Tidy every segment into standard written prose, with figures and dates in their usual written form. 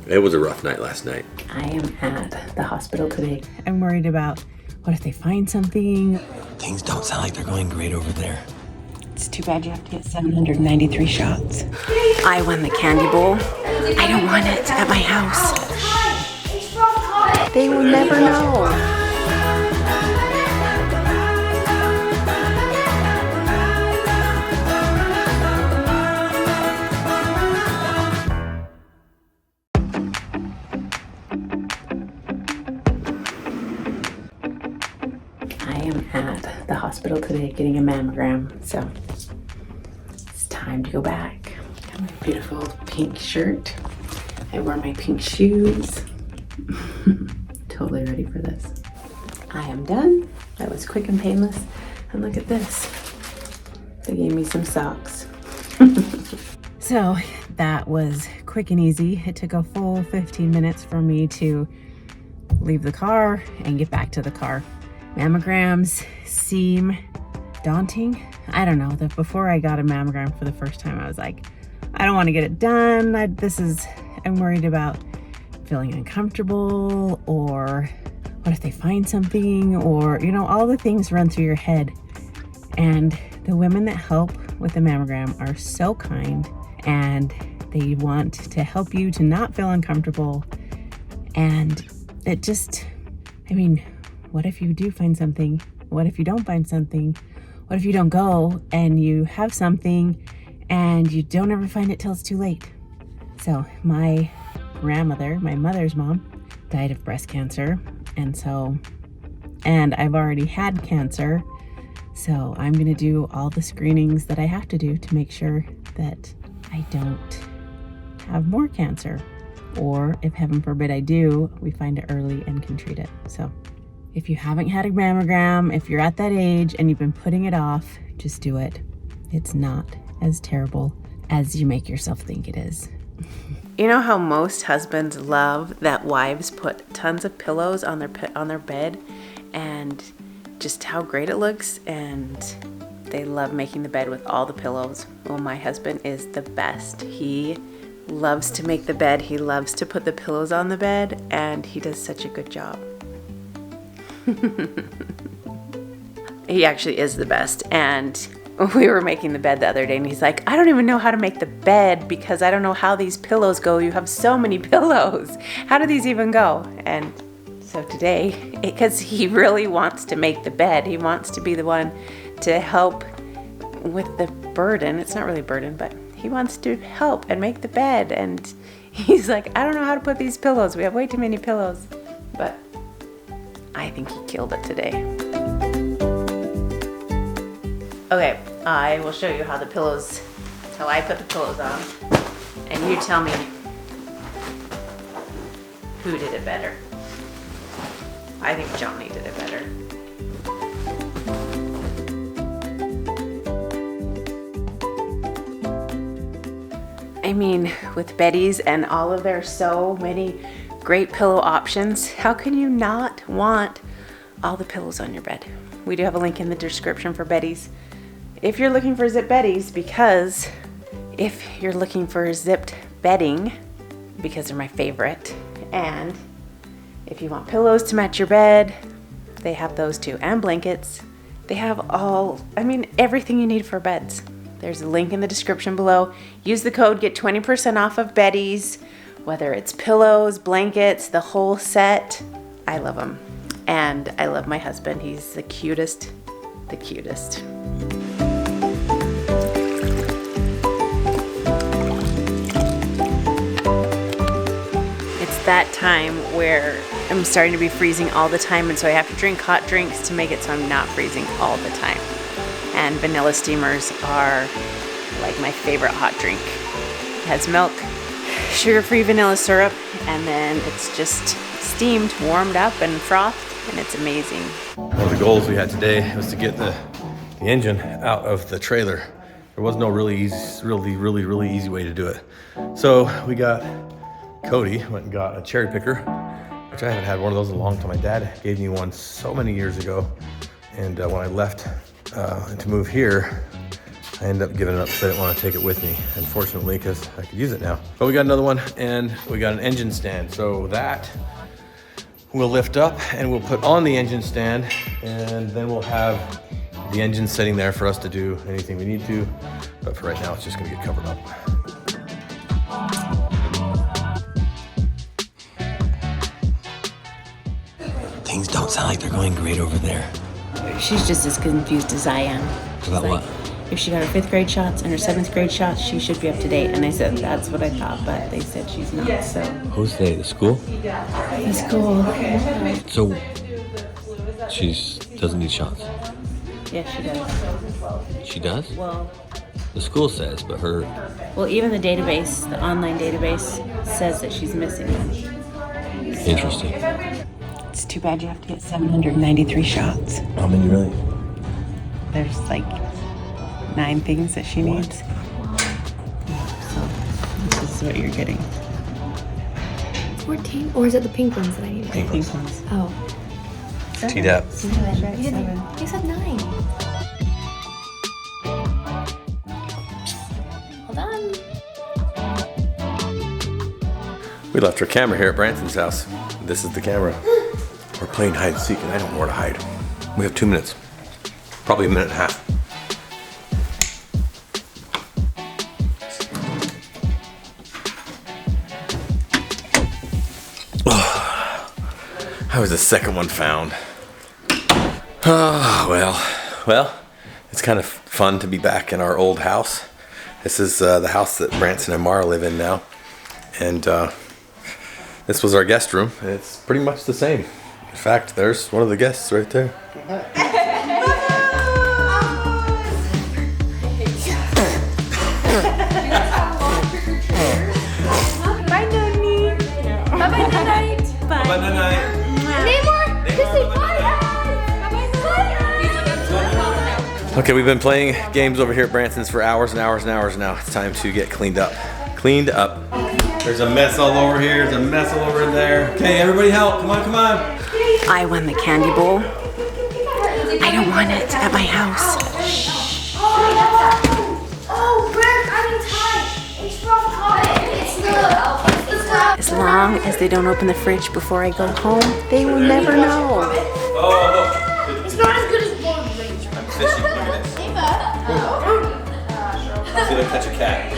It was a rough night last night. I am at the hospital today. I'm worried about what if they find something. Things don't sound like they're going great over there. It's too bad you have to get 793 shots. I won the candy bowl. I don't want it at my house. They will never know. I am at the hospital today getting a mammogram, so it's time to go back. Got my beautiful pink shirt. I wore my pink shoes. Totally ready for this. I am done. That was quick and painless. And look at this. They gave me some socks. So that was quick and easy. It took a full 15 minutes for me to leave the car and get back to the car. Mammograms seem daunting. I don't know, that before I got a mammogram for the first time, I was like, I don't want to get it done. I'm worried about feeling uncomfortable, or what if they find something, or, all the things run through your head. And the women that help with the mammogram are so kind, and they want to help you to not feel uncomfortable. And it just, what if you do find something? What if you don't find something? What if you don't go and you have something and you don't ever find it till it's too late? So my grandmother, my mother's mom, died of breast cancer. And I've already had cancer. So I'm gonna do all the screenings that I have to do to make sure that I don't have more cancer. Or if heaven forbid I do, we find it early and can treat it. So if you haven't had a mammogram, if you're at that age and you've been putting it off, just do it. It's not as terrible as you make yourself think it is. You know how most husbands love that wives put tons of pillows on their bed, and just how great it looks, and they love making the bed with all the pillows. Well, my husband is the best. He loves to make the bed. He loves to put the pillows on the bed, and he does such a good job. He actually is the best. And we were making the bed the other day, and he's like, I don't even know how to make the bed because I don't know how these pillows go. You have so many pillows. How do these even go? And so today, because he really wants to make the bed, he wants to be the one to help with the burden. It's not really a burden, but he wants to help and make the bed. And he's like, I don't know how to put these pillows. We have way too many pillows. But I think he killed it today. Okay, I will show you how I put the pillows on. And you tell me who did it better. I think Johnny did it better. With Betty's and all of their so many great pillow options, how can you not want all the pillows on your bed? We do have a link in the description for Betty's if you're looking for Zip Betty's, because if you're looking for zipped bedding, because they're my favorite, and if you want pillows to match your bed, they have those too, and blankets. They have everything you need for beds. There's a link in the description below. Use the code, get 20% off of Betty's, whether it's pillows, blankets, the whole set. I love them. And I love my husband. He's the cutest, the cutest. It's that time where I'm starting to be freezing all the time, and so I have to drink hot drinks to make it so I'm not freezing all the time. And vanilla steamers are like my favorite hot drink. It has milk, sugar-free vanilla syrup, and then it's just steamed, warmed up, and frothed, and it's amazing. One of the goals we had today was to get the engine out of the trailer. There was no really easy way to do it. So we got Cody, went and got a cherry picker, which I haven't had one of those in a long time. My dad gave me one so many years ago. And when I left to move here, I ended up giving it up because I didn't want to take it with me, unfortunately, because I could use it now. But we got another one, and we got an engine stand. So that we'll lift up and we'll put on the engine stand, and then we'll have the engine sitting there for us to do anything we need to. But for right now, it's just gonna get covered up. Things don't sound like they're going great over there. She's just as confused as I am. About what? If she got her 5th grade shots and her 7th grade shots, she should be up to date. And I said, that's what I thought, but they said she's not, so. Who's they? The school? The school. So she doesn't need shots. Yeah, she does. She does? Well, The school says, but her. well, even the database, the online database, says that she's missing one. Interesting. It's too bad you have to get 793 shots. How many really? There's like 9 things that she needs. So this is what you're getting. 14? Or is it the pink ones that I need? Pink Pink ones. Oh. T-Dap. You said 9. Hold on. We left our camera here at Branson's house. This is the camera. We're playing hide and seek, and I don't know where to hide. We have 2 minutes. Probably a minute and a half. How was the second one found? Oh, well, it's kind of fun to be back in our old house. This is the house that Branson and Mara live in now. And this was our guest room. And it's pretty much the same. In fact, there's one of the guests right there. Bye, Noni. Bye-bye, Tannerites. Bye night. Namor, this is bye, guys. Okay, we've been playing games over here at Branson's for hours and hours and hours now. It's time to get cleaned up. Cleaned up. There's a mess all over here. There's a mess all over there. Okay, everybody help. Come on, come on. I won the candy bowl. I don't want it at my house. Oh, Rick, I'm in time. It's from time. It's the As long as they don't open the fridge before I go home, they will never know. Oh, It's not as good as Lord Rings. I'm fishing. Look at this. See if I catch a cat.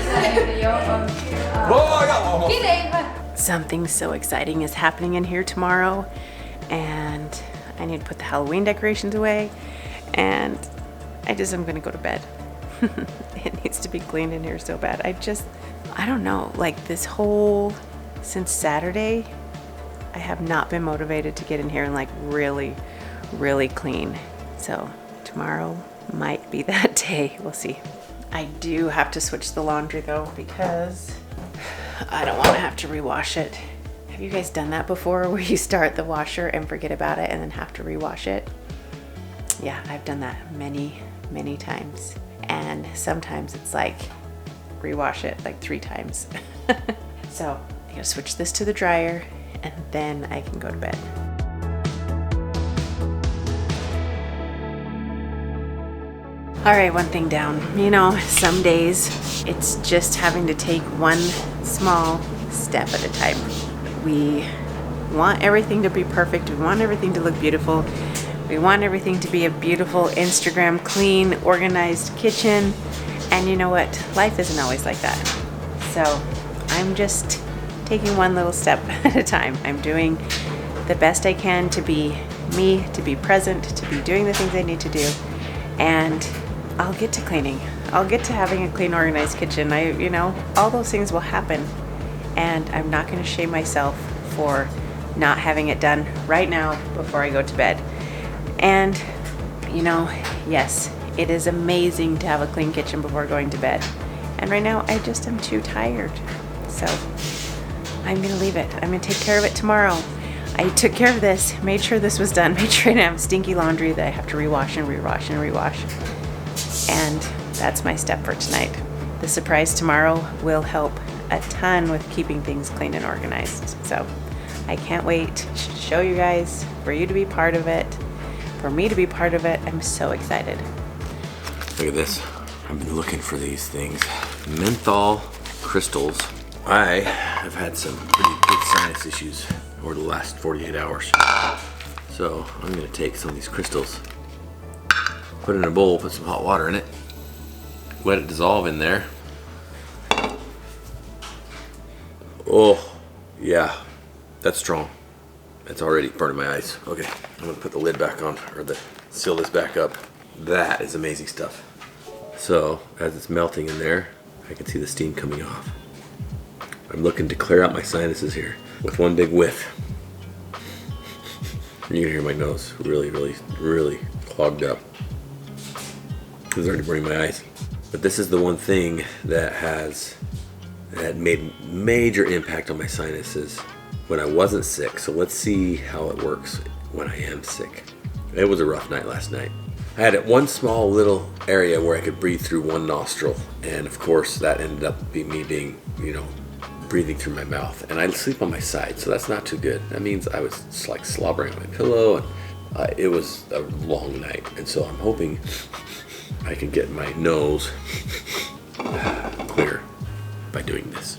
Whoa, I got one. Something so exciting is happening in here tomorrow, and I need to put the Halloween decorations away, and I'm gonna go to bed. It needs to be cleaned in here so bad. I don't know, like since Saturday, I have not been motivated to get in here and like really, really clean. So tomorrow might be that day, we'll see. I do have to switch the laundry though, because I don't want to have to rewash it. Have you guys done that before, where you start the washer and forget about it and then have to rewash it? Yeah, I've done that many, many times. And sometimes it's like rewash it like 3 times. So I gotta switch this to the dryer and then I can go to bed. All right, one thing down. You know, some days it's just having to take one small step at a time. We want everything to be perfect. We want everything to look beautiful. We want everything to be a beautiful Instagram, clean, organized kitchen. And you know what? Life isn't always like that. So I'm just taking one little step at a time. I'm doing the best I can to be me, to be present, to be doing the things I need to do. And I'll get to cleaning. I'll get to having a clean, organized kitchen. All those things will happen. And I'm not going to shame myself for not having it done right now before I go to bed. And, yes, it is amazing to have a clean kitchen before going to bed. And right now, I just am too tired. So I'm going to leave it. I'm going to take care of it tomorrow. I took care of this, made sure this was done, made sure I didn't have stinky laundry that I have to rewash and rewash and rewash. And that's my step for tonight. The surprise tomorrow will help a ton with keeping things clean and organized. So I can't wait to show you guys, for you to be part of it, for me to be part of it. I'm so excited. Look at this. I've been looking for these things. Menthol crystals. I have had some pretty big sinus issues over the last 48 hours. So I'm gonna take some of these crystals, put it in a bowl, put some hot water in it, let it dissolve in there. Oh, yeah, that's strong. It's already burning my eyes. Okay, I'm gonna put the lid back on, or seal this back up. That is amazing stuff. So as it's melting in there, I can see the steam coming off. I'm looking to clear out my sinuses here with one big whiff. You can hear my nose really, really, really clogged up. It's already burning my eyes. But this is the one thing that made major impact on my sinuses when I wasn't sick. So let's see how it works when I am sick. It was a rough night last night. I had one small little area where I could breathe through one nostril. And of course that ended up me being, breathing through my mouth. And I sleep on my side, so that's not too good. That means I was just like slobbering on my pillow, and it was a long night. And so I'm hoping I can get my nose clear by doing this.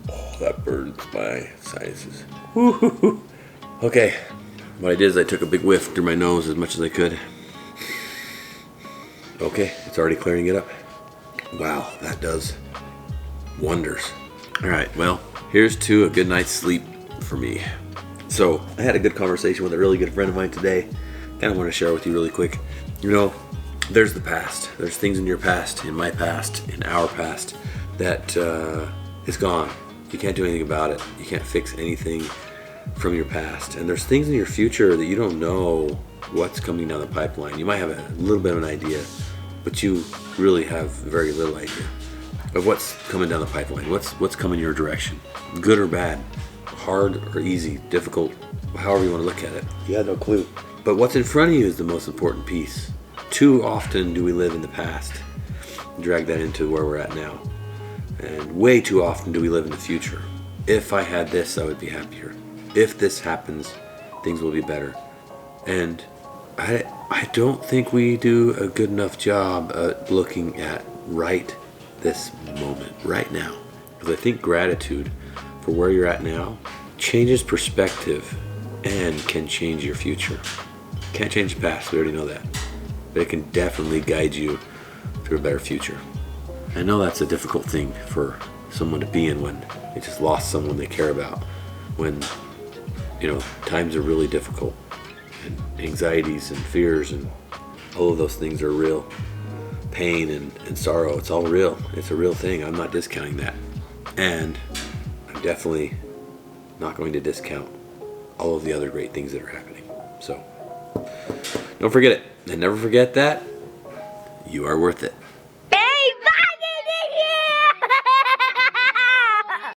Oh, that burns my sinuses. Woo-hoo-hoo. Okay, what I did is I took a big whiff through my nose as much as I could. Okay, it's already clearing it up. Wow, that does wonders. All right, well, here's to a good night's sleep for me. So I had a good conversation with a really good friend of mine today. Kind of want to share with you really quick. There's the past. There's things in your past, in my past, in our past that is gone. You can't do anything about it. You can't fix anything from your past. And there's things in your future that you don't know what's coming down the pipeline. You might have a little bit of an idea, but you really have very little idea of what's coming down the pipeline. What's coming your direction, good or bad, hard or easy, difficult, however you want to look at it. You had no clue. But what's in front of you is the most important piece. Too often do we live in the past, drag that into where we're at now, and way too often do we live in the future. If I had this, I would be happier. If this happens, things will be better. And I don't think we do a good enough job at looking at right this moment, right now. Because I think gratitude for where you're at now changes perspective and can change your future. Can't change the past, we already know that. But it can definitely guide you through a better future. I know that's a difficult thing for someone to be in when they just lost someone they care about. When, times are really difficult. And anxieties and fears and all of those things are real. Pain and sorrow, it's all real. It's a real thing. I'm not discounting that. And I'm definitely not going to discount all of the other great things that are happening. So don't forget it. And never forget that you are worth it.